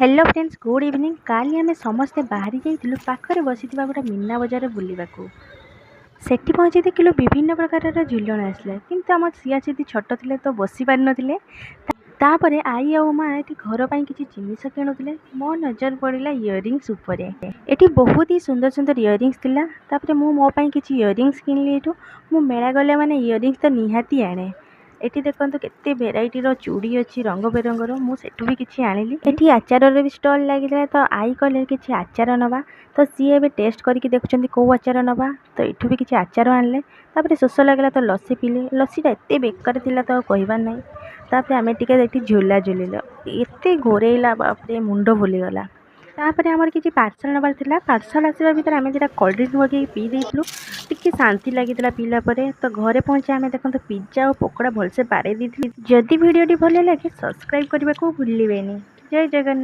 Hello friends, good evening. काली आमे समस्ते बाहरी जाइथिलु पाखरे बसिथिबा गोटे मीना बजार बुलिबाकू। सेठी पहुँची देखिलु विभिन्न प्रकार झुलण आसला, किंतु आम सिया सिदी छोट थिले तो बसी पारि नथिले। तापरे आई और माँ एठी घर ପାଇଁ କିଛି ଜିନିଷ କିଣୁଥିଲେ। ମୋ ନଜର ପଡ଼ିଲା ଇୟରିଙ୍ଗସ୍ ଉପରେ। एठी बहुत ही सुंदर सुंदर इयरिंग्स थिला। तापरे मु मो ପାଇଁ କିଛି इयरिंग्स किनली। एठू मु मेला गले माने इयरिंग्स तो निहाती आणे। एठी देखंतु केते भेराइटी रो चूड़ी अछि रंग बेरंगर। मु सेठू भी किछि आनिली। एठी आचार रे भी स्टॉल लागिला, तो आई कहले किछि आचार नबा। तो सी एबे टेस्ट करके देखुछंती को आचार नबा। तो एठू भी किछि आचार आनले। तापरे शोष लागला तो लस्सी पीले। लस्सीटा एते बेकार थिला तो कहबार नै। तापरे आमे टिके एठी झूला झूलिलो। एते घोरेइला, बापरे मुंड भूलीगला। तापरे आमर किछि पार्सल नबार थिला। पार्सल आसीबा भितर आमे जेटा कोल्ड ड्रिंक मगे पी देइथलु। टिके शांति लागितला पीला परे। तो घरे पहुंचे आमे देखंतु पिज्जा और पकोड़ा भलसे बारे देइथलु। जदि वीडियोटी भल लागे सब्सक्राइब करने को भूलिबेनी। जय जगन्नाथ।